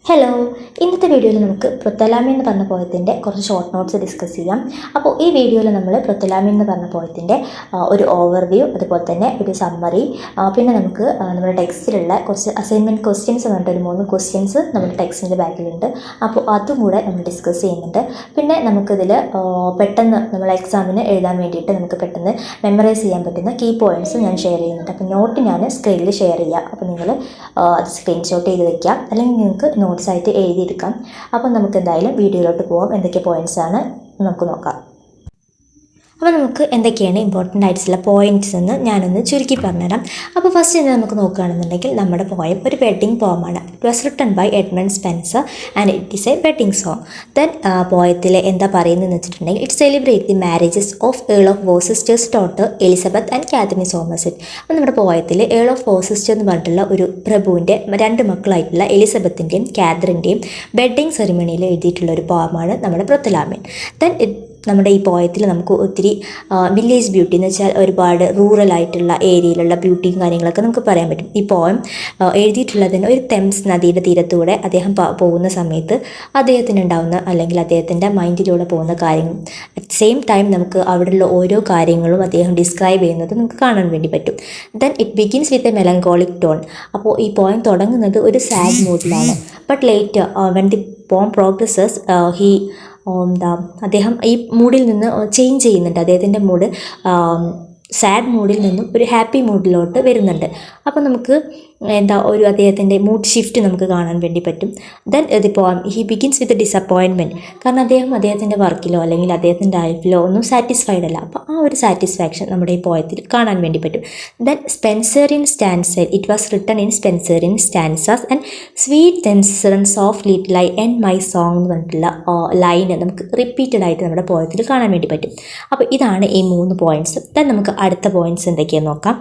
Hello, ഇന്നത്തെ വീഡിയോയിൽ നമുക്ക് പ്രൊത്തലാമി എന്ന് പറഞ്ഞ പോയത്തിൻ്റെ കുറച്ച് ഷോർട്ട് നോട്ട്സ് ഡിസ്കസ് ചെയ്യാം. അപ്പോൾ ഈ വീഡിയോയിൽ നമ്മൾ പ്രൊത്തലാമി എന്ന് പറഞ്ഞ പോയത്തിൻ്റെ ഒരു ഓവർവ്യൂ, അതുപോലെ തന്നെ ഒരു സമ്മറി, പിന്നെ നമുക്ക് നമ്മുടെ ടെക്സ്റ്റിലുള്ള കുറച്ച് അസൈൻമെൻറ്റ് ക്വസ്റ്റ്യൻസ് പറഞ്ഞിട്ട് ഒരു 3 ക്വസ്റ്റ്യൻസ് നമ്മുടെ ടെക്സ്റ്റിൻ്റെ ബാക്കിലുണ്ട്. അപ്പോൾ അതും കൂടെ നമ്മൾ ഡിസ്കസ് ചെയ്യുന്നുണ്ട്. പിന്നെ നമുക്കിതിൽ പെട്ടെന്ന് നമ്മൾ എക്സാമിന് എഴുതാൻ വേണ്ടിയിട്ട് നമുക്ക് പെട്ടെന്ന് മെമ്മറൈസ് ചെയ്യാൻ പറ്റുന്ന കീ പോയിൻറ്റ്സ് ഞാൻ ഷെയർ ചെയ്യുന്നുണ്ട്. അപ്പോൾ നോട്ട് ഞാൻ സ്ക്രീനിൽ ഷെയർ ചെയ്യാം. അപ്പോൾ നിങ്ങൾ അത് സ്ക്രീൻഷോട്ട് ചെയ്ത് വെക്കാം, അല്ലെങ്കിൽ നിങ്ങൾക്ക് നോട്ട്സായിട്ട് എഴുതിയെടുക്കാം. അപ്പം നമുക്ക് എന്തായാലും വീഡിയോയിലോട്ട് പോകാം. എന്തൊക്കെ പോയിൻറ്റ്സാണ് നമുക്ക് നോക്കാം. അപ്പോൾ നമുക്ക് എന്തൊക്കെയാണ് ഇമ്പോർട്ടൻ്റ് ആയിട്ടുള്ള പോയിൻറ്റ്സ് എന്ന് ഞാനൊന്ന് ചുരുക്കി പറഞ്ഞുതരാം. അപ്പോൾ ഫസ്റ്റ് തന്നെ നമുക്ക് നോക്കുകയാണെന്നുണ്ടെങ്കിൽ നമ്മുടെ പോയം ഒരു വെഡ്ഡിങ് പോമാണ്. It was written by Edmund Spenser and it is a wedding song. Then പോയത്തിൽ എന്താ പറയുന്നതെന്ന് വെച്ചിട്ടുണ്ടെങ്കിൽ it celebrate the marriages of earl of Worcester's daughter Elizabeth and Katherine Somerset. അപ്പോൾ നമ്മുടെ പോയത്തിൽ ഏൾ ഓഫ് വോർസെസ്റ്റർ എന്ന് പറഞ്ഞിട്ടുള്ള ഒരു പ്രഭുവിൻ്റെ 2 മക്കളായിട്ടുള്ള എലിസബത്തിൻ്റെയും കാതറിൻ്റെയും വെഡ്ഡിങ് സെറിമണിയിൽ എഴുതിയിട്ടുള്ള ഒരു പോയമാണ് നമ്മുടെ പ്രൊത്തലാമിൻ. ദെൻ നമ്മുടെ ഈ പോയത്തിൽ നമുക്ക് ഒത്തിരി വില്ലേജ് ബ്യൂട്ടി എന്ന് വെച്ചാൽ ഒരുപാട് റൂറലായിട്ടുള്ള ഏരിയയിലുള്ള ബ്യൂട്ടിയും കാര്യങ്ങളൊക്കെ നമുക്ക് പറയാൻ പറ്റും. ഈ പോയം എഴുതിയിട്ടുള്ളതിന് ഒരു തെംസ് നദിയുടെ തീരത്തൂടെ അദ്ദേഹം പോകുന്ന സമയത്ത് അദ്ദേഹത്തിനുണ്ടാവുന്ന അല്ലെങ്കിൽ അദ്ദേഹത്തിൻ്റെ മൈൻഡിലൂടെ പോകുന്ന കാര്യങ്ങൾ, അറ്റ് സെയിം ടൈം നമുക്ക് അവിടെയുള്ള ഓരോ കാര്യങ്ങളും അദ്ദേഹം ഡിസ്ക്രൈബ് ചെയ്യുന്നത് നമുക്ക് കാണാൻ വേണ്ടി പറ്റും. Then it begins with a melancholic tone. അപ്പോൾ ഈ പോയം തുടങ്ങുന്നത് ഒരു സാഡ് മൂഡിലാണ്. But later when the poem progresses അദ്ദേഹം ഈ മൂഡിൽ നിന്ന് ചേഞ്ച് ചെയ്യുന്നുണ്ട്. അദ്ദേഹത്തിൻ്റെ മൂഡ് സാഡ് മൂഡിൽ നിന്നും ഒരു ഹാപ്പി മൂഡിലോട്ട് വരുന്നുണ്ട്. അപ്പോൾ നമുക്ക് ഒരു അദ്ദേഹത്തിൻ്റെ മൂഡ് ഷിഫ്റ്റ് നമുക്ക് കാണാൻ വേണ്ടി പറ്റും. ദെൻ ഇതിപ്പോൾ ഹി ബിഗിൻസ് വിത്ത് ഡിസപ്പോയിൻമെൻറ്റ്. കാരണം അദ്ദേഹത്തിൻ്റെ വർക്കിലോ അല്ലെങ്കിൽ അദ്ദേഹത്തിൻ്റെ ലൈഫിലോ ഒന്നും സാറ്റിസ്ഫൈഡ് അല്ല. അപ്പോൾ ആ ഒരു സാറ്റിസ്ഫാക്ഷൻ നമ്മുടെ ഈ പോയത്തിൽ കാണാൻ വേണ്ടി പറ്റും. Then Spenserian stanza, it was written in Spenserian stanzas and sweet സെൻസറൻസ് of little I and my song എന്ന് പറഞ്ഞിട്ടുള്ള ലൈന് നമുക്ക് റിപ്പീറ്റഡ് ആയിട്ട് നമ്മുടെ പോയത്തിൽ കാണാൻ വേണ്ടി പറ്റും. അപ്പോൾ ഇതാണ് ഈ 3 പോയിൻറ്റ്സ്. ദെൻ നമുക്ക് അടുത്ത പോയിൻറ്റ്സ് എന്തൊക്കെയാണെന്ന് നോക്കാം.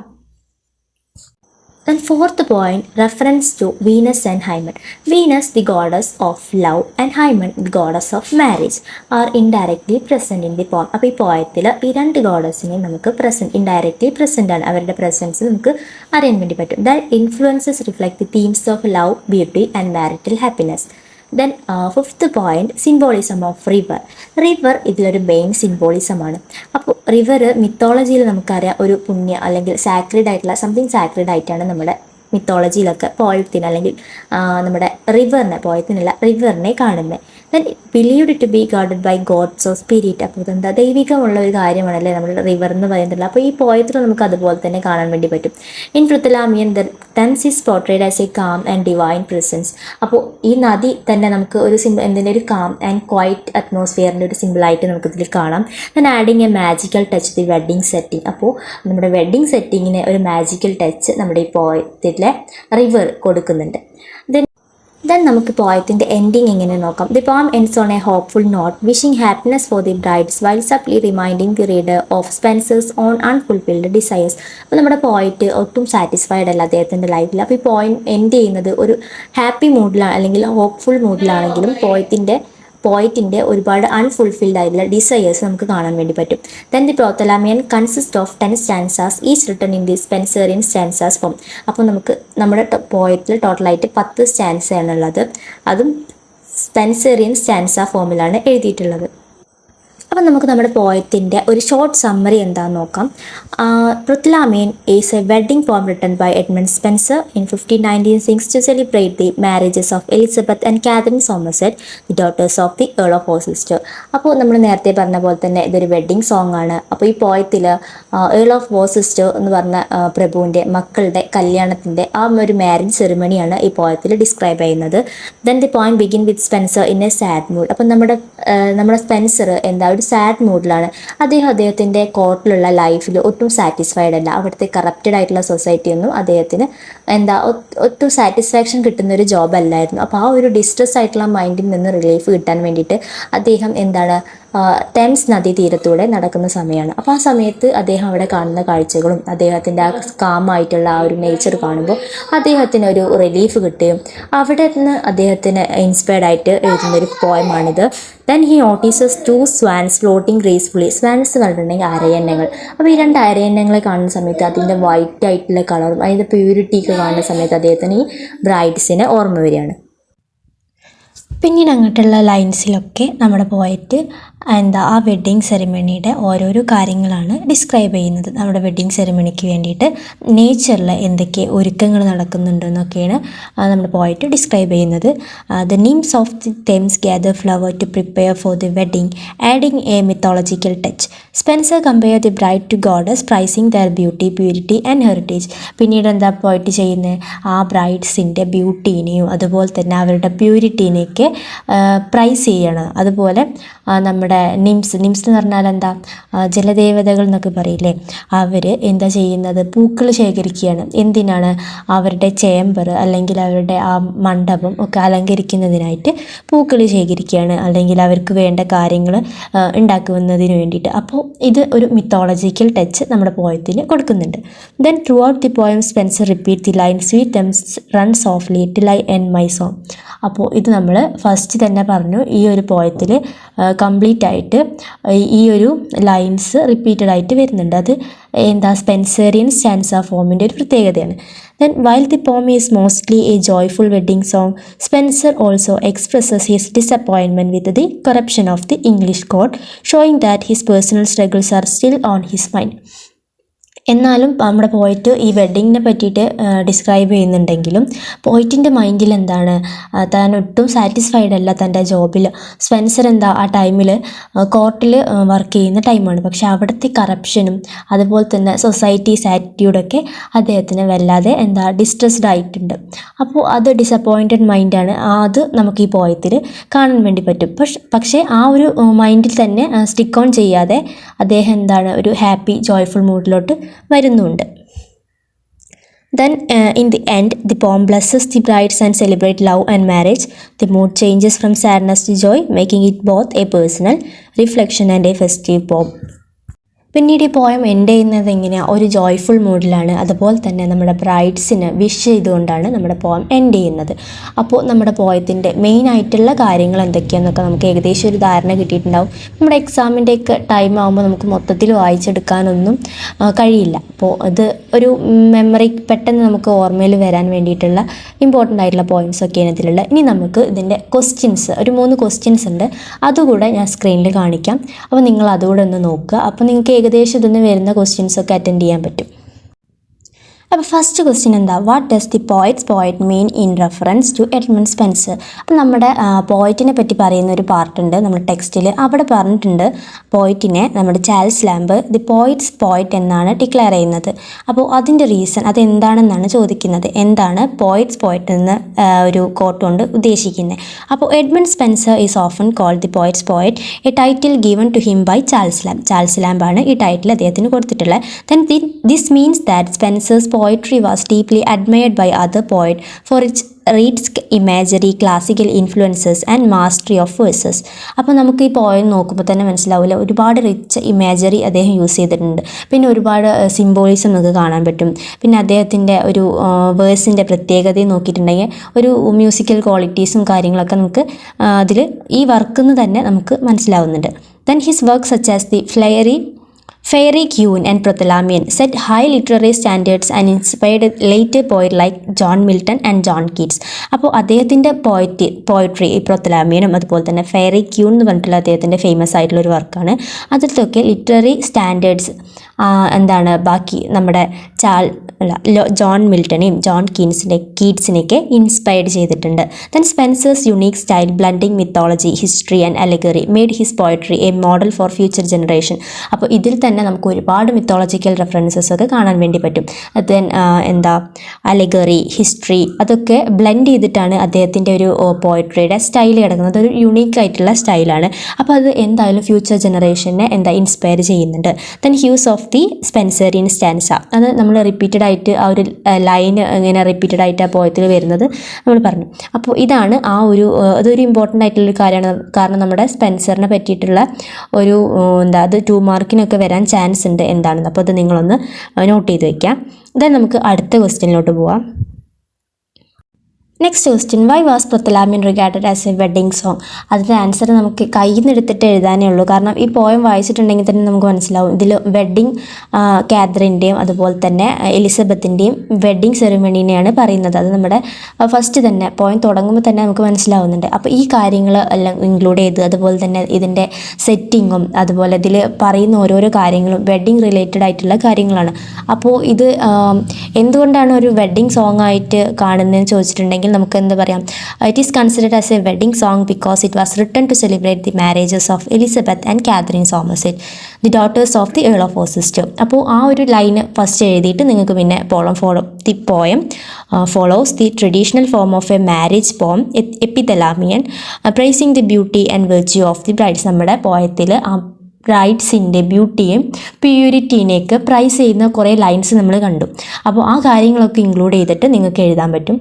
Then fourth point, reference to Venus and Hymen. Venus, the goddess of love, and Hymen, the goddess of marriage, are indirectly present in the poem. അപ്പോൾ ഈ പോയത്തിൽ ഈ 2 ഗോഡസിനെ നമുക്ക് ഇൻഡയറക്റ്റ്ലി പ്രസൻ്റ് ആണ്. അവരുടെ പ്രസൻസ് നമുക്ക് അറിയാൻ വേണ്ടി പറ്റും. That influences reflect the themes of love, beauty and marital happiness. Then fifth point, symbolism of river. River ഇതിലൊരു മെയിൻ സിംബോളിസമാണ്. അപ്പോൾ റിവർ മിത്തോളജിയിൽ നമുക്കറിയാം ഒരു പുണ്യ അല്ലെങ്കിൽ സാക്രഡ് ആയിട്ടുള്ള സംതിങ് സാക്രഡ് ആയിട്ടാണ് നമ്മുടെ മിത്തോളജിയിലൊക്കെ പോയത്തിന് അല്ലെങ്കിൽ നമ്മുടെ റിവറിനെ കാണുന്നത്. Then believed to be guarded by gods of spirit. അപ്പോൾ എന്താ ദൈവികമുള്ള ഒരു കാര്യമാണല്ലേ നമ്മുടെ റിവർ എന്ന് പറയുന്നത്. അപ്പോൾ ഈ പോയത്തിൽ നമുക്ക് അതുപോലെ തന്നെ കാണാൻ വേണ്ടി പറ്റും. In Prothalamion the Thames is portrayed as a calm and divine presence. അപ്പോൾ ഈ നദി തന്നെ നമുക്ക് ഒരു എന്തിൻ്റെ ഒരു കാം ആൻഡ് ക്വൈറ്റ് അറ്റ്മോസ്ഫിയറിൻ്റെ ഒരു സിമ്പിളായിട്ട് നമുക്കിതിൽ കാണാം. Then adding A magical touch the wedding setting. അപ്പോൾ നമ്മുടെ വെഡ്ഡിങ് സെറ്റിങ്ങിന് ഒരു മാജിക്കൽ ടച്ച് നമ്മുടെ ഈ പോയത്തിലെ റിവർ കൊടുക്കുന്നുണ്ട്. ദെൻ നമുക്ക് പോയത്തിൻ്റെ എൻഡിങ് എങ്ങനെ നോക്കാം. The poem ends on a hopeful note, wishing happiness for the brides while subtly reminding the reader of Spenser's own unfulfilled desires. അപ്പോൾ നമ്മുടെ പോയിറ്റ് ഒട്ടും സാറ്റിസ്ഫൈഡ് അല്ല അദ്ദേഹത്തിൻ്റെ ലൈഫിൽ. അപ്പോൾ ഈ പോയിം എൻഡ് ചെയ്യുന്നത് ഒരു ഹാപ്പി മൂഡിലാണ് അല്ലെങ്കിൽ ഹോപ്പ്ഫുൾ മൂഡിലാണെങ്കിലും പോയിറ്റിൻ്റെ ഒരുപാട് അൺഫുൾഫിൽഡ് ആയിട്ടുള്ള ഡിസയേഴ്സ് നമുക്ക് കാണാൻ വേണ്ടി പറ്റും. Then the Prothalamion consist of 10 stanzas each written in the Spenserian stanzas form. അപ്പോൾ നമുക്ക് നമ്മുടെ പോയത്തിൽ ടോട്ടലായിട്ട് 10 സ്റ്റാൻസയാണുള്ളത്. അതും സ്പെൻസറിയൻ സ്റ്റാൻസ ഫോമിലാണ് എഴുതിയിട്ടുള്ളത്. അപ്പം നമുക്ക് നമ്മുടെ പോയത്തിൻ്റെ ഒരു ഷോർട്ട് സമ്മറി എന്താണെന്ന് നോക്കാം. Prothalamion is a wedding poem written by Edmund Spenser in 1596 to celebrate the marriages of Elizabeth and Katherine Somerset, the daughters of the earl of Worcester. അപ്പോൾ നമ്മൾ നേരത്തെ പറഞ്ഞ പോലെ തന്നെ ഇതൊരു വെഡ്ഡിങ് സോങ് ആണ്. അപ്പോൾ ഈ പോയത്തിൽ ഏൾ ഓഫ് വോർസെസ്റ്റർ എന്ന് പറഞ്ഞ പ്രഭുവിൻ്റെ മക്കളുടെ കല്യാണത്തിൻ്റെ ആ ഒരു മാരേജ് സെറിമണിയാണ് ഈ പോയത്തിൽ ഡിസ്ക്രൈബ് ചെയ്യുന്നത്. Then the point begin with Spenser in a sad mood. അപ്പം നമ്മുടെ സ്പെൻസർ ഒരു സാഡ് മൂഡിലാണ്. അദ്ദേഹത്തിൻ്റെ കോർട്ടിലുള്ള ലൈഫിൽ ഒട്ടും സാറ്റിസ്ഫൈഡ് അല്ല. അവിടുത്തെ കറപ്റ്റഡ് ആയിട്ടുള്ള സൊസൈറ്റി ഒന്നും അദ്ദേഹത്തിന് ഒട്ടും സാറ്റിസ്ഫാക്ഷൻ കിട്ടുന്ന ഒരു ജോബ് അല്ലായിരുന്നു. അപ്പോൾ ആ ഒരു ഡിസ്ട്രെസ് ആയിട്ടുള്ള മൈൻഡിൽ നിന്ന് റിലീഫ് കിട്ടാൻ വേണ്ടിയിട്ട് അദ്ദേഹം തെംസ് നദീ തീരത്തൂടെ നടക്കുന്ന സമയമാണ്. അപ്പോൾ ആ സമയത്ത് അദ്ദേഹം അവിടെ കാണുന്ന കാഴ്ചകളും അദ്ദേഹത്തിൻ്റെ ആ കാമായിട്ടുള്ള ആ ഒരു നേച്ചർ കാണുമ്പോൾ അദ്ദേഹത്തിന് ഒരു റിലീഫ് കിട്ടുകയും അവിടെ നിന്ന് അദ്ദേഹത്തിന് ഇൻസ്പയർഡ് ആയിട്ട് എഴുതുന്നൊരു പോയമാണിത്. Then he notices 2 swans floating gracefully. Swans പറഞ്ഞിട്ടുണ്ടെങ്കിൽ അരയന്നങ്ങൾ. അപ്പോൾ ഈ 2 അരയന്നങ്ങളെ കാണുന്ന സമയത്ത് അതിൻ്റെ വൈറ്റ് ആയിട്ടുള്ള കളറും അതിൻ്റെ പ്യൂരിറ്റിയൊക്കെ കാണുന്ന സമയത്ത് അദ്ദേഹത്തിന് ഈ ബ്രൈഡ്സിനെ ഓർമ്മ വരികയാണ്. പിന്നീട് അങ്ങോട്ടുള്ള ലൈൻസിലൊക്കെ നമ്മുടെ പോയറ്റ് ആ വെഡ്ഡിങ് സെറിമണിയുടെ ഓരോരോ കാര്യങ്ങളാണ് ഡിസ്ക്രൈബ് ചെയ്യുന്നത്. നമ്മുടെ വെഡ്ഡിങ് സെറിമണിക്ക് വേണ്ടിയിട്ട് നേച്ചറിൽ എന്തൊക്കെ ഒരുക്കങ്ങൾ നടക്കുന്നുണ്ടെന്നൊക്കെയാണ് നമ്മുടെ പോയറ്റ് ഡിസ്ക്രൈബ് ചെയ്യുന്നത്. The nymphs of the Thames gather flower to prepare for the wedding adding a mythological touch. Spenser compare the bride to goddess praising their beauty, purity and heritage. പിന്നീട് എന്താ പോയിട്ട് ചെയ്യുന്നത്, ആ ബ്രൈഡ്സിൻ്റെ ബ്യൂട്ടീനെയും അതുപോലെ തന്നെ അവരുടെ പ്യൂരിറ്റീനെയൊക്കെ പ്രൈസ് ചെയ്യണം. അതുപോലെ നമ്മുടെ നിംസ് എന്ന് പറഞ്ഞാൽ എന്താ, ജലദേവതകൾ എന്നൊക്കെ പറയില്ലേ, അവർ എന്താ ചെയ്യുന്നത്, പൂക്കൾ ശേഖരിക്കുകയാണ്. എന്തിനാണ്, അവരുടെ ചേംബർ അല്ലെങ്കിൽ അവരുടെ ആ മണ്ഡപം ഒക്കെ അലങ്കരിക്കുന്നതിനായിട്ട് പൂക്കൾ ശേഖരിക്കുകയാണ്, അല്ലെങ്കിൽ അവർക്ക് വേണ്ട കാര്യങ്ങൾ ഉണ്ടാക്കുന്നതിന് വേണ്ടിയിട്ട്. അപ്പോൾ ഇത് ഒരു മിത്തോളജിക്കൽ ടച്ച് നമ്മുടെ പോയത്തിൽ കൊടുക്കുന്നുണ്ട്. Then throughout the poem Spenser repeat the line sweet Thames run softly till I end my song. അപ്പോൾ ഇത് നമ്മൾ ഫസ്റ്റ് തന്നെ പറഞ്ഞു, ഈ ഒരു പോയത്തിൽ കംപ്ലീറ്റ് ആയിട്ട് ഈ ഒരു ലൈൻസ് റിപ്പീറ്റഡ് ആയിട്ട് വരുന്നുണ്ട്. അത് എന്താ, സ്പെൻസേറിയൻ സ്റ്റാൻസ ഫോമിൻ്റെ ഒരു പ്രത്യേകതയാണ്. Then while the poem is mostly a joyful wedding song, Spenser also expresses his disappointment with the corruption of the English court, showing that his personal struggles are still on his mind. എന്നാലും നമ്മുടെ പോയിറ്റ് ഈ വെഡ്ഡിങ്ങിനെ പറ്റിയിട്ട് describe ചെയ്യുന്നുണ്ടെങ്കിലും പോയിറ്റിൻ്റെ മൈൻഡിൽ എന്താണ്, താൻ ഒട്ടും സാറ്റിസ്ഫൈഡ് അല്ല തൻ്റെ ജോബിൽ. സ്പെൻസർ എന്താ ആ ടൈമിൽ കോർട്ടിൽ വർക്ക് ചെയ്യുന്ന ടൈമാണ്, പക്ഷെ അവിടുത്തെ കറപ്ഷനും അതുപോലെ തന്നെ സൊസൈറ്റീസ് ആറ്റിറ്റ്യൂഡൊക്കെ അദ്ദേഹത്തിന് വല്ലാതെ ഡിസ്ട്രസ്ഡ് ആയിട്ടുണ്ട്. അപ്പോൾ അത് ഡിസപ്പോയിൻറ്റഡ് മൈൻഡാണ്, അത് നമുക്ക് ഈ പോയത്തിൽ കാണാൻ വേണ്ടി പറ്റും. പക്ഷേ ആ ഒരു മൈൻഡിൽ തന്നെ സ്റ്റിക്ക് ഓൺ ചെയ്യാതെ അദ്ദേഹം ഒരു ഹാപ്പി ജോയ്ഫുൾ മൂഡിലോട്ട് വരുന്നുണ്ട്. Then in the end, the poem blesses the brides and celebrate love and marriage. The mood changes from sadness to joy, making it both a personal reflection and a festive poem. പിന്നീട് ഈ poem end ചെയ്യുന്നത് എങ്ങനെയാണ്, ഒരു joyful മൂഡിലാണ്. അതുപോലെ തന്നെ നമ്മുടെ ബ്രൈഡ്സിന് wish ചെയ്തുകൊണ്ടാണ് നമ്മുടെ പോയം എൻഡ് ചെയ്യുന്നത്. അപ്പോൾ നമ്മുടെ പോയത്തിൻ്റെ മെയിൻ ആയിട്ടുള്ള കാര്യങ്ങൾ എന്തൊക്കെയാണെന്നൊക്കെ നമുക്ക് ഏകദേശം ഒരു ധാരണ കിട്ടിയിട്ടുണ്ടാവും. നമ്മുടെ എക്സാമിൻ്റെയൊക്കെ ടൈം ആകുമ്പോൾ നമുക്ക് മൊത്തത്തിൽ വായിച്ചെടുക്കാനൊന്നും കഴിയില്ല. അപ്പോൾ അത് ഒരു മെമ്മറി പെട്ടെന്ന് നമുക്ക് ഓർമ്മയിൽ വരാൻ വേണ്ടിയിട്ടുള്ള ഇമ്പോർട്ടൻ്റ് ആയിട്ടുള്ള പോയിൻറ്റ്സ് ഒക്കെയാണ് ഇതിലുള്ള. ഇനി നമുക്ക് ഇതിൻ്റെ ക്വസ്റ്റ്യൻസ്, ഒരു 3 ക്വസ്റ്റ്യൻസ് ഉണ്ട്, അതുകൂടെ ഞാൻ സ്ക്രീനിൽ കാണിക്കാം. അപ്പോൾ നിങ്ങൾ അതുകൂടെ ഒന്ന് നോക്കുക. അപ്പോൾ നിങ്ങൾക്ക് ഏകദേശം ഇതൊന്ന് വരുന്ന ക്വസ്റ്റ്യൻസൊക്കെ അറ്റൻഡ് ചെയ്യാൻ പറ്റും. അപ്പോൾ ഫസ്റ്റ് ക്വസ്റ്റ്യൻ എന്താ, what does the poet mean in reference to Edmund Spenser. അപ്പോൾ നമ്മുടെ പോയറ്റിനെ പറ്റി പറയുന്ന ഒരു പാർട്ടുണ്ട് നമ്മുടെ ടെക്സ്റ്റിൽ. അവിടെ പറഞ്ഞിട്ടുണ്ട് പോയറ്റിനെ നമ്മുടെ Charles lamp the poets' poet എന്നാണ് ഡിക്ലെയർ ചെയ്യുന്നത്. അപ്പോൾ അതിൻ്റെ റീസൺ അതെന്താണെന്നാണ് ചോദിക്കുന്നത്. എന്താണ് പോയറ്റ്സ് പോയറ്റ് എന്ന് ഒരു കോട്ട് കൊണ്ട് ഉദ്ദേശിക്കുന്നത്. അപ്പോൾ Edmund Spenser is often called the poets' poet, a title given to him by Charles ലാംബാണ് ഈ ടൈറ്റിൽ അദ്ദേഹത്തിന് കൊടുത്തിട്ടുള്ളത്. Then this means that Spenser's poetry was deeply admired by other poets for its rich imagery, classical influences and mastery of verses. അപ്പോൾ നമുക്ക് ഈ poem നോക്കുമ്പോൾ തന്നെ മനസ്സിലാവില്ല, ഒരുപാട് റിച്ച് ഇമാജറി അദ്ദേഹം യൂസ് ചെയ്തിട്ടുണ്ട്. പിന്നെ ഒരുപാട് സിംബോളിസം നമുക്ക് കാണാൻ പറ്റും. പിന്നെ അദ്ദേഹത്തിൻ്റെ ഒരു വേഴ്സിൻ്റെ പ്രത്യേകതയും നോക്കിയിട്ടുണ്ടെങ്കിൽ ഒരു മ്യൂസിക്കൽ ക്വാളിറ്റീസും കാര്യങ്ങളൊക്കെ നമുക്ക് അതിൽ ഈ വർക്കിൽ തന്നെ നമുക്ക് മനസ്സിലാവുന്നുണ്ട്. Then his works such as the Fairy Queen and Prothlamien set high literary standards and inspired later poets like John Milton and John Keats. അപ്പോൾ അദ്ദേഹത്തിൻ്റെ പോയട്രി ഈ പ്രൊത്തലാമിയനും അതുപോലെ തന്നെ ഫെയറി ക്യൂൺ എന്ന് പറഞ്ഞിട്ടുള്ള അദ്ദേഹത്തിൻ്റെ ഫേമസ് ആയിട്ടുള്ളൊരു വർക്കാണ്. അതിലൊക്കെ ലിറ്റററി സ്റ്റാൻഡേർഡ്സ് ബാക്കി നമ്മുടെ ജോൺ മിൽട്ടനെയും ജോൺ കീറ്റ്സിനെയൊക്കെ ഇൻസ്പയർഡ് ചെയ്തിട്ടുണ്ട്. Then Spenser's unique style blending mythology, history and allegory made his poetry a model for future generation. അപ്പോൾ ഇതിൽ തന്നെ നമുക്ക് ഒരുപാട് മിത്തോളജിക്കൽ റെഫറൻസസ് ഒക്കെ കാണാൻ വേണ്ടി പറ്റും. ദെൻ അലഗറി, ഹിസ്റ്ററി അതൊക്കെ ബ്ലെൻഡ് ചെയ്തിട്ടാണ് അദ്ദേഹത്തിൻ്റെ ഒരു പോയട്രിയുടെ സ്റ്റൈൽ കിടക്കുന്നത്. ഒരു യുണീക്ക് ആയിട്ടുള്ള സ്റ്റൈലാണ്. അപ്പോൾ അത് എന്തായാലും ഫ്യൂച്ചർ ജനറേഷനെ ഇൻസ്പയർ ചെയ്യുന്നുണ്ട്. Then uses of the Spenserian stanza, അത് നമ്മൾ റിപ്പീറ്റഡ് ആയിട്ട് ആ ഒരു ലൈൻ ഇങ്ങനെ റിപ്പീറ്റഡ് ആയിട്ട് ആ പോയത്തിൽ വരുന്നത് നമ്മൾ പറഞ്ഞു. അപ്പോൾ ഇതാണ് അതൊരു ഇമ്പോർട്ടൻ്റ് ആയിട്ടുള്ളൊരു കാര്യമാണ്. കാരണം നമ്മുടെ സ്പെൻസറിനെ പറ്റിയിട്ടുള്ള ഒരു അത് 2 മാർക്കിനൊക്കെ വരാൻ ചാൻസ് ഉണ്ട് എന്താണെന്ന്. അപ്പോൾ അത് നിങ്ങളൊന്ന് നോട്ട് ചെയ്ത് വയ്ക്കാം. ദെൻ നമുക്ക് അടുത്ത ക്വസ്റ്റ്യനിലോട്ട് പോവാം. Next question, why was Prothalamion regarded as a wedding song? അതിൻ്റെ ആൻസർ നമുക്ക് കയ്യിൽ നിന്ന് എടുത്തിട്ട് എഴുതാനേ ഉള്ളൂ. കാരണം ഈ പോയം വായിച്ചിട്ടുണ്ടെങ്കിൽ തന്നെ നമുക്ക് മനസ്സിലാവും ഇതിൽ വെഡ്ഡിങ് കാതറിൻ്റെയും അതുപോലെ തന്നെ എലിസബത്തിൻ്റെയും വെഡ്ഡിങ് സെറിമണീനെയാണ് പറയുന്നത്. അത് നമ്മുടെ ഫസ്റ്റ് തന്നെ പോയം തുടങ്ങുമ്പോൾ തന്നെ നമുക്ക് മനസ്സിലാവുന്നുണ്ട്. അപ്പോൾ ഈ കാര്യങ്ങൾ എല്ലാം ഇൻക്ലൂഡ് ചെയ്ത് അതുപോലെ തന്നെ ഇതിൻ്റെ സെറ്റിങ്ങും അതുപോലെ ഇതിൽ പറയുന്ന ഓരോരോ കാര്യങ്ങളും വെഡ്ഡിങ് റിലേറ്റഡ് ആയിട്ടുള്ള കാര്യങ്ങളാണ്. അപ്പോൾ ഇത് എന്തുകൊണ്ടാണ് ഒരു വെഡ്ഡിങ് സോങ് ആയിട്ട് കാണുന്നതെന്ന് ചോദിച്ചിട്ടുണ്ടെങ്കിൽ നമുക്ക് എന്താ പറയാം, it is considered as a wedding song because it was written to celebrate the marriages of Elizabeth and Katherine Somerset, the daughters of the earl of Worcester. അപ്പോൾ ആ ഒരു ലൈന് ഫസ്റ്റ് എഴുതിയിട്ട് നിങ്ങൾക്ക് പിന്നെ the poem follows the traditional form of a marriage poem, epithalamion, praising the beauty and virtue of the brides. നമ്മുടെ പോയത്തിൽ ബ്രൈഡ്സിൻ്റെ ബ്യൂട്ടിയും പ്യൂരിറ്റീനെയൊക്കെ price ചെയ്യുന്ന കുറേ ലൈൻസ് നമ്മൾ കണ്ടു. അപ്പോൾ ആ കാര്യങ്ങളൊക്കെ ഇൻക്ലൂഡ് ചെയ്തിട്ട് നിങ്ങൾക്ക് എഴുതാൻ പറ്റും.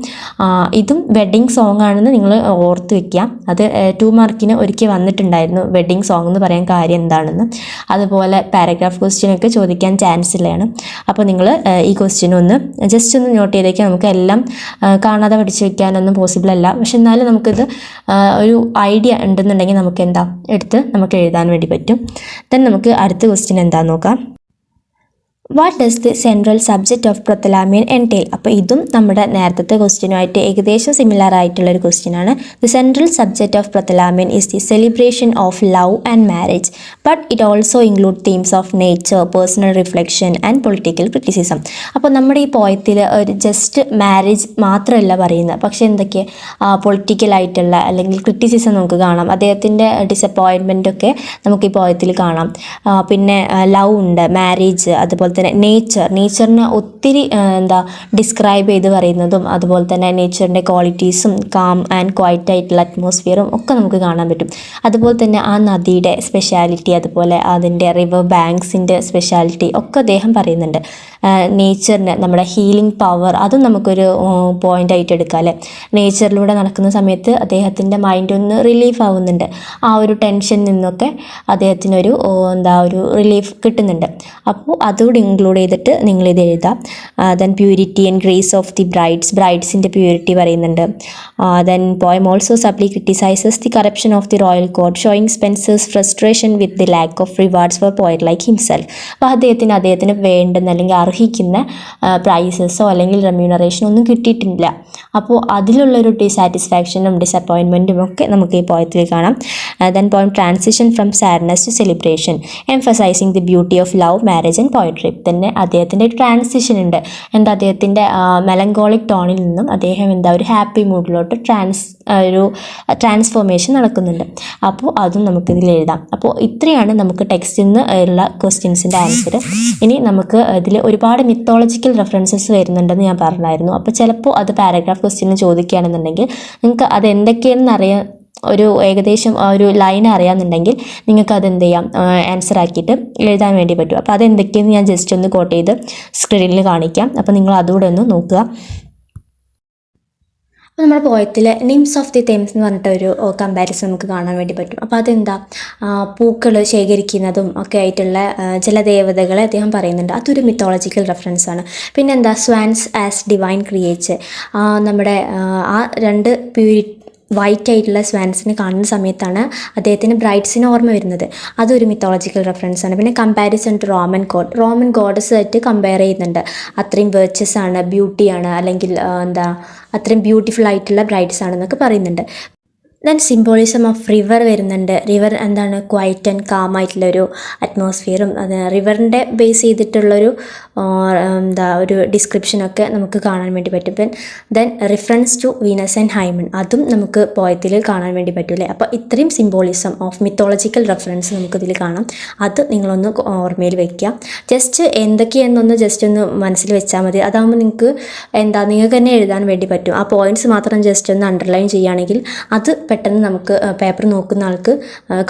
ഇതും വെഡ്ഡിങ് സോങ് ആണെന്ന് നിങ്ങൾ ഓർത്ത് വയ്ക്കുക. അത് 2 മാർക്കിന് ഒരിക്കൽ വന്നിട്ടുണ്ടായിരുന്നു വെഡ്ഡിങ് സോങ് എന്ന് പറയാൻ കാര്യം എന്താണെന്ന്. അതുപോലെ പാരഗ്രാഫ് ക്വസ്റ്റ്യനൊക്കെ ചോദിക്കാൻ ചാൻസ് ഉള്ളതാണ്. അപ്പോൾ നിങ്ങൾ ഈ ക്വസ്റ്റ്യൻ ജസ്റ്റ് ഒന്ന് നോട്ട് ചെയ്തേക്കാം. നമുക്ക് എല്ലാം കാണാതെ പഠിച്ചു വയ്ക്കാനൊന്നും പോസിബിൾ അല്ല. പക്ഷെ എന്നാലും നമുക്കിത് ഒരു ഐഡിയ ഉണ്ടെന്നുണ്ടെങ്കിൽ നമുക്ക് നമുക്ക് എഴുതാൻ വേണ്ടി പറ്റും. ദെൻ നമുക്ക് അടുത്ത ക്വസ്റ്റ്യൻ എന്താണെന്ന് നോക്കാം. What does the central subject of Prothalamion entail? അപ്പോൾ ഇതും നമ്മുടെ നേരത്തെ ക്വസ്റ്റ്യനുമായിട്ട് ഏകദേശം സിമിലർ ആയിട്ടുള്ളൊരു ക്വസ്റ്റ്യനാണ്. The central subject of Prothalamion is the celebration of love and marriage, but it also include themes of nature, personal reflection and political criticism. അപ്പോൾ നമ്മുടെ ഈ പോയത്തിൽ ഒരു ജസ്റ്റ് മാരേജ് മാത്രമല്ല പറയുന്നത്, പക്ഷേ എന്തൊക്കെ പൊളിറ്റിക്കലായിട്ടുള്ള അല്ലെങ്കിൽ ക്രിറ്റിസിസം നമുക്ക് കാണാം. അദ്ദേഹത്തിൻ്റെ ഡിസപ്പോയിൻമെൻറ്റൊക്കെ നമുക്ക് ഈ പോയത്തിൽ കാണാം. പിന്നെ ലവ് ഉണ്ട്, മാരേജ്, അതുപോലെ തന്നെ നേച്ചറിനെ ഒത്തിരി ഡിസ്ക്രൈബ് ചെയ്ത് പറയുന്നതും അതുപോലെ തന്നെ നേച്ചറിൻ്റെ ക്വാളിറ്റീസും കാം ആൻഡ് ക്വയറ്റ് ആയിട്ടുള്ള അറ്റ്മോസ്ഫിയറും ഒക്കെ നമുക്ക് കാണാൻ പറ്റും. അതുപോലെ തന്നെ ആ നദിയുടെ സ്പെഷ്യാലിറ്റി, അതുപോലെ അതിൻ്റെ റിവർ ബാങ്ക്സിൻ്റെ സ്പെഷ്യാലിറ്റി ഒക്കെ അദ്ദേഹം പറയുന്നുണ്ട്. നേച്ചറിന് നമ്മുടെ ഹീലിംഗ് പവർ അതും നമുക്കൊരു പോയിൻ്റായിട്ട് എടുക്കാം അല്ലേ. നേച്ചറിലൂടെ നടക്കുന്ന സമയത്ത് അദ്ദേഹത്തിൻ്റെ മൈൻഡ് ഒന്ന് റിലീഫ് ആവുന്നുണ്ട്. ആ ഒരു ടെൻഷനിൽ നിന്നൊക്കെ അദ്ദേഹത്തിനൊരു ഒരു റിലീഫ് കിട്ടുന്നുണ്ട്. അപ്പോൾ അതുകൂടി ഇൻക്ലൂഡ് ചെയ്തിട്ട് നിങ്ങളിത് എഴുതാം. Then purity and grace of the ബ്രൈഡ്സിൻ്റെ പ്യൂരിറ്റി പറയുന്നുണ്ട്. Then poem also subtly criticises the corruption of the royal court, showing Spenser's frustration with the lack of rewards for poet like himself. അപ്പോൾ അദ്ദേഹത്തിന് വേണ്ടുന്ന അല്ലെങ്കിൽ അർഹിക്കുന്ന പ്രൈസസോ അല്ലെങ്കിൽ റെമ്യൂണറേഷനോ ഒന്നും കിട്ടിയിട്ടില്ല. അപ്പോൾ അതിലുള്ളൊരു ഡിസാറ്റിസ്ഫാക്ഷനും ഡിസപ്പോയിൻമെൻറ്റും ഒക്കെ നമുക്ക് ഈ പോയത്തിൽ കാണാം. Then poem transition from sadness to celebration, emphasising the beauty of love, marriage and poetry. തന്നെ അദ്ദേഹത്തിൻ്റെ ട്രാൻസിഷൻ ഉണ്ട്. അദ്ദേഹത്തിൻ്റെ മെലങ്കോളിക് ടോണിൽ നിന്നും അദ്ദേഹം ഒരു ഹാപ്പി മൂഡിലോട്ട് ഒരു ട്രാൻസ്ഫോർമേഷൻ നടക്കുന്നുണ്ട്. അപ്പോൾ അതും നമുക്കിതിൽ എഴുതാം. അപ്പോൾ ഇത്രയാണ് നമുക്ക് ടെക്സ്റ്റിൽ നിന്ന് ഉള്ള ക്വസ്റ്റ്യൻസിൻ്റെ ആൻസർ. ഇനി നമുക്ക് ഇതിൽ ഒരുപാട് മിത്തോളജിക്കൽ റെഫറൻസസ് വരുന്നുണ്ടെന്ന് ഞാൻ പറഞ്ഞായിരുന്നു. അപ്പോൾ ചിലപ്പോൾ അത് പാരഗ്രാഫ് ക്വസ്റ്റ്യനിൽ ചോദിക്കുകയാണെന്നുണ്ടെങ്കിൽ നിങ്ങൾക്ക് അത് എന്തൊക്കെയാണെന്ന് ഒരു ഏകദേശം ഒരു ലൈൻ അറിയാമെന്നുണ്ടെങ്കിൽ നിങ്ങൾക്ക് അതെന്ത് ചെയ്യാം, ആൻസർ ആക്കിയിട്ട് എഴുതാൻ വേണ്ടി പറ്റും. അപ്പോൾ അതെന്തൊക്കെയെന്ന് ഞാൻ ജസ്റ്റ് ഒന്ന് കോട്ട് ചെയ്ത് സ്ക്രീനിൽ കാണിക്കാം. അപ്പോൾ നിങ്ങൾ അതുകൂടെ ഒന്ന് നോക്കുക. അപ്പോൾ നമ്മുടെ പോയത്തിൽ നിംസ് ഓഫ് ദി തേംസ് എന്ന് പറഞ്ഞിട്ടൊരു കമ്പാരിസൺ നമുക്ക് കാണാൻ വേണ്ടി പറ്റും. അപ്പോൾ അതെന്താ, പൂക്കൾ ശേഖരിക്കുന്നതും ഒക്കെ ആയിട്ടുള്ള ചില ദേവതകളെ അദ്ദേഹം പറയുന്നുണ്ട്. അതൊരു മിത്തോളജിക്കൽ റെഫറൻസാണ്. പിന്നെന്താ, സ്വാൻസ് ആസ് ഡിവൈൻ ക്രിയേച്ചർ, നമ്മുടെ ആ 2 വൈറ്റ് ആയിട്ടുള്ള സ്വാൻസിനെ കാണുന്ന സമയത്താണ് അദ്ദേഹത്തിന് ബ്രൈഡ്സിന് ഓർമ്മ വരുന്നത്. അതൊരു മിത്തോളജിക്കൽ റെഫറൻസാണ്. പിന്നെ കമ്പാരിസൺ ടു റോമൻ ഗോഡസ് ആയിട്ട് കമ്പയർ ചെയ്യുന്നുണ്ട്. അത്രയും വേർച്ചസ് ആണ്, ബ്യൂട്ടിയാണ്, അല്ലെങ്കിൽ അത്രയും ബ്യൂട്ടിഫുൾ ആയിട്ടുള്ള ബ്രൈഡ്സ് ആണെന്നൊക്കെ പറയുന്നുണ്ട്. ദെൻ സിംബോളിസം ഓഫ് റിവർ വരുന്നുണ്ട്. റിവർ ക്വയറ്റ് ആൻഡ് കാം ആയിട്ടുള്ളൊരു അറ്റ്മോസ്ഫിയറും അത് റിവറിൻ്റെ ബേസ് ചെയ്തിട്ടുള്ളൊരു ഒരു ഡിസ്ക്രിപ്ഷനൊക്കെ നമുക്ക് കാണാൻ വേണ്ടി പറ്റും. Then reference to Venus and Hymen, അതും നമുക്ക് പോയത്തിൽ കാണാൻ വേണ്ടി പറ്റൂലേ. അപ്പോൾ ഇത്രയും സിംബോളിസം ഓഫ് മിത്തോളജിക്കൽ റെഫറൻസ് നമുക്കിതിൽ കാണാം. അത് നിങ്ങളൊന്ന് ഓർമ്മയിൽ വയ്ക്കുക. ജസ്റ്റ് എന്തൊക്കെയാണെന്നൊന്ന് ജസ്റ്റ് ഒന്ന് മനസ്സിൽ വെച്ചാൽ മതി. അതാകുമ്പോൾ നിങ്ങൾക്ക് നിങ്ങൾക്ക് തന്നെ എഴുതാൻ വേണ്ടി പറ്റും. ആ പോയിൻറ്റ്സ് മാത്രം ജസ്റ്റ് ഒന്ന് അണ്ടർലൈൻ ചെയ്യുകയാണെങ്കിൽ അത് പെട്ടെന്ന് നമുക്ക് പേപ്പർ നോക്കുന്ന ആൾക്ക്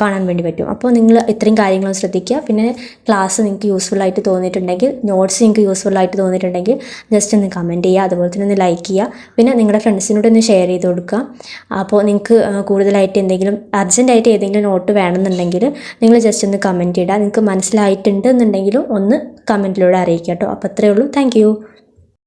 കാണാൻ വേണ്ടി പറ്റും. അപ്പോൾ നിങ്ങൾ ഇത്രയും കാര്യങ്ങളും ശ്രദ്ധിക്കുക. പിന്നെ ക്ലാസ് നിങ്ങൾക്ക് യൂസ്ഫുള്ളായിട്ട് തോന്നിയിട്ടുണ്ടെങ്കിൽ, നോട്ട്സ് നിങ്ങൾക്ക് യൂസ്ഫുള്ളായിട്ട് തോന്നിയിട്ടുണ്ടെങ്കിൽ ജസ്റ്റ് ഒന്ന് കമൻറ്റ് ചെയ്യുക. അതുപോലെ തന്നെ ഒന്ന് ലൈക്ക് ചെയ്യുക. പിന്നെ നിങ്ങളുടെ ഫ്രണ്ട്സിനോട് ഒന്ന് ഷെയർ ചെയ്ത് കൊടുക്കുക. അപ്പോൾ നിങ്ങൾക്ക് കൂടുതലായിട്ട് എന്തെങ്കിലും അർജൻറ്റായിട്ട് ഏതെങ്കിലും നോട്ട് വേണമെന്നുണ്ടെങ്കിൽ നിങ്ങൾ ജസ്റ്റ് ഒന്ന് കമൻറ്റ് ചെയ്യുക. നിങ്ങൾക്ക് മനസ്സിലായിട്ടുണ്ട് എന്നുണ്ടെങ്കിലും ഒന്ന് കമൻറ്റിലൂടെ അറിയിക്കുക കേട്ടോ. അപ്പോൾ അത്രയേ ഉള്ളൂ. താങ്ക്